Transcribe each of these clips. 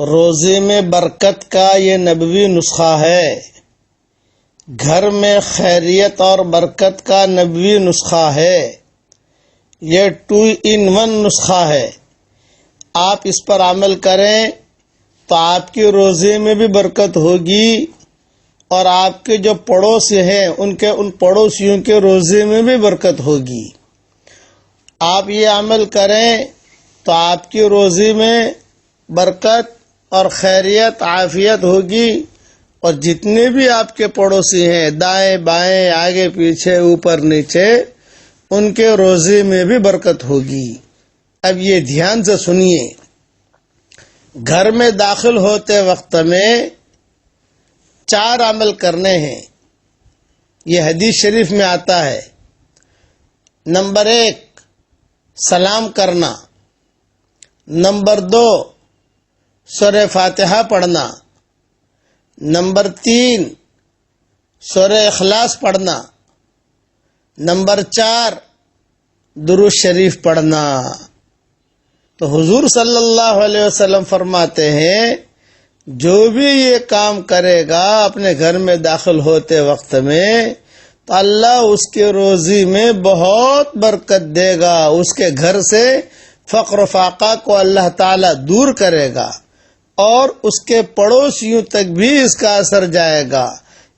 روزے میں برکت کا یہ نبوی نسخہ ہے. گھر میں خیریت اور برکت کا نبوی نسخہ ہے. یہ 2-in-1 نسخہ ہے. آپ اس پر عمل کریں تو آپ کے روزے میں بھی برکت ہوگی اور آپ کے جو پڑوسی ہیں ان پڑوسیوں کے روزے میں بھی برکت ہوگی. آپ یہ عمل کریں تو آپ کے روزے میں برکت اور خیریت عافیت ہوگی اور جتنے بھی آپ کے پڑوسی ہیں دائیں بائیں آگے پیچھے اوپر نیچے ان کے روزے میں بھی برکت ہوگی. اب یہ دھیان سے سنیے. گھر میں داخل ہوتے وقت میں 4 عمل کرنے ہیں. یہ حدیث شریف میں آتا ہے. نمبر 1 سلام کرنا. نمبر 2 سورہ فاتحہ پڑھنا. نمبر 3 سورہ اخلاص پڑھنا. نمبر 4 درود شریف پڑھنا. تو حضور صلی اللہ علیہ وسلم فرماتے ہیں جو بھی یہ کام کرے گا اپنے گھر میں داخل ہوتے وقت میں تو اللہ اس کے روزی میں بہت برکت دے گا. اس کے گھر سے فقر و فاقہ کو اللہ تعالی دور کرے گا اور اس کے پڑوسیوں تک بھی اس کا اثر جائے گا.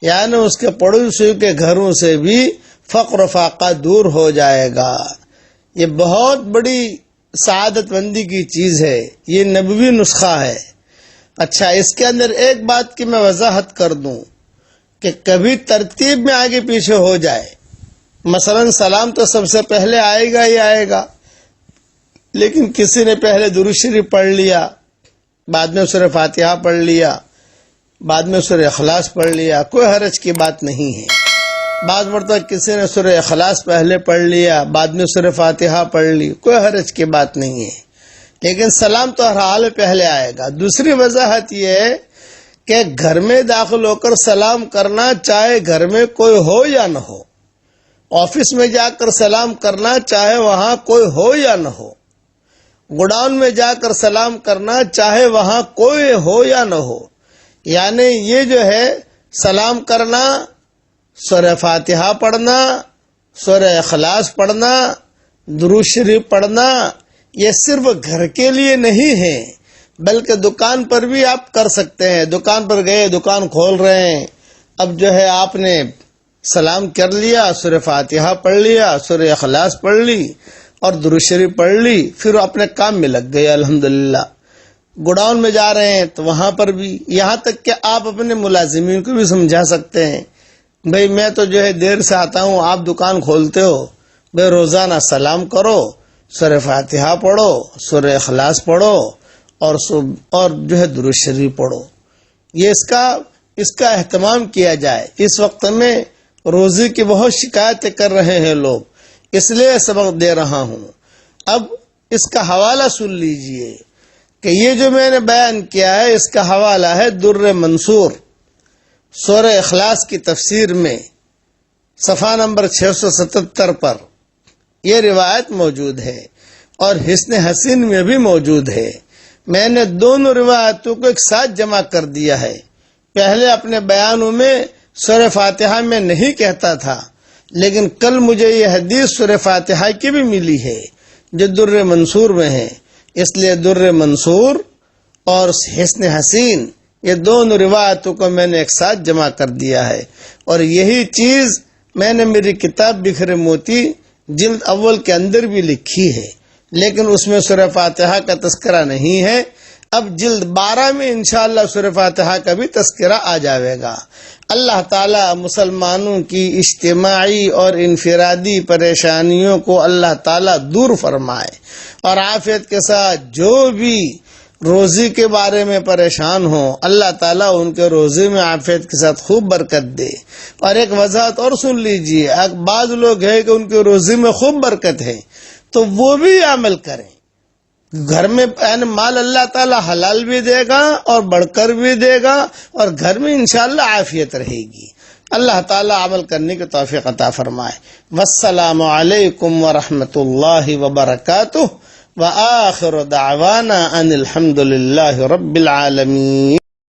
یعنی اس کے پڑوسیوں کے گھروں سے بھی فقر و فاقہ دور ہو جائے گا. یہ بہت بڑی سعادت مندی کی چیز ہے. یہ نبوی نسخہ ہے. اچھا، اس کے اندر ایک بات کی میں وضاحت کر دوں کہ کبھی ترتیب میں آگے پیچھے ہو جائے. مثلا سلام تو سب سے پہلے آئے گا ہی آئے گا، لیکن کسی نے پہلے درود شریف پڑھ لیا، بعد میں سورہ فاتحہ پڑھ لیا، بعد میں سورہ اخلاص پڑھ لیا، کوئی حرج کی بات نہیں ہے. بعض مرتبہ کسی نے سورہ اخلاص پہلے پڑھ لیا، بعد میں سورہ فاتحہ پڑھ لی، کوئی حرج کی بات نہیں ہے. لیکن سلام تو ہر حال پہلے آئے گا. دوسری وضاحت یہ ہے کہ گھر میں داخل ہو کر سلام کرنا، چاہے گھر میں کوئی ہو یا نہ ہو. آفس میں جا کر سلام کرنا، چاہے وہاں کوئی ہو یا نہ ہو. گوڈاؤن میں جا کر سلام کرنا، چاہے وہاں کوئی ہو یا نہ ہو. یعنی یہ جو ہے سلام کرنا، سورہ فاتحہ پڑھنا، سورہ اخلاص پڑھنا، درود شریف پڑھنا، یہ صرف گھر کے لیے نہیں ہے بلکہ دکان پر بھی آپ کر سکتے ہیں. دکان پر گئے، دکان کھول رہے ہیں، اب جو ہے آپ نے سلام کر لیا، سورہ فاتحہ پڑھ لیا، سورہ اخلاص پڑھ لی اور درود شریف پڑھ لی، پھر اپنے کام میں لگ گئے. الحمدللہ. گوڈاؤن میں جا رہے ہیں تو وہاں پر بھی، یہاں تک کہ آپ اپنے ملازمین کو بھی سمجھا سکتے ہیں بھئی میں تو جو ہے دیر سے آتا ہوں، آپ دکان کھولتے ہو، بھئی روزانہ سلام کرو، سورہ فاتحہ پڑھو، سورہ اخلاص پڑھو اور جو ہے درود شریف پڑھو. یہ اس کا اہتمام کیا جائے. اس وقت میں روزی کی بہت شکایتیں کر رہے ہیں لوگ، اس لیے سبق دے رہا ہوں. اب اس کا حوالہ سن لیجئے کہ یہ جو میں نے بیان کیا ہے اس کا حوالہ ہے در منصور سورہ اخلاص کی تفسیر میں صفحہ نمبر 677 پر یہ روایت موجود ہے اور حسن حسین میں بھی موجود ہے. میں نے دونوں روایتوں کو ایک ساتھ جمع کر دیا ہے. پہلے اپنے بیانوں میں سورہ فاتحہ میں نہیں کہتا تھا، لیکن کل مجھے یہ حدیث سورہ فاتحہ کی بھی ملی ہے جو در منصور میں ہے. اس لیے در منصور اور حسن حسین یہ دونوں روایتوں کو میں نے ایک ساتھ جمع کر دیا ہے. اور یہی چیز میں نے میری کتاب بکھرے موتی جلد اول کے اندر بھی لکھی ہے، لیکن اس میں سورہ فاتحہ کا تذکرہ نہیں ہے. اب جلد 12 میں انشاءاللہ سورہ فاتحہ کا بھی تذکرہ آ جاوے گا. اللہ تعالی مسلمانوں کی اجتماعی اور انفرادی پریشانیوں کو اللہ تعالی دور فرمائے اور عافیت کے ساتھ جو بھی روزی کے بارے میں پریشان ہوں اللہ تعالیٰ ان کے روزی میں عافیت کے ساتھ خوب برکت دے. اور ایک وضاحت اور سن لیجئے، بعض لوگ ہیں کہ ان کے روزی میں خوب برکت ہے تو وہ بھی عمل کریں. گھر میں یعنی مال اللہ تعالیٰ حلال بھی دے گا اور بڑھ کر بھی دے گا اور گھر میں انشاءاللہ عافیت رہے گی. اللہ تعالیٰ عمل کرنے کی توفیق عطا فرمائے. والسلام علیکم ورحمۃ اللہ وبرکاتہ. وآخر دعوانا ان الحمد للہ رب العالمین.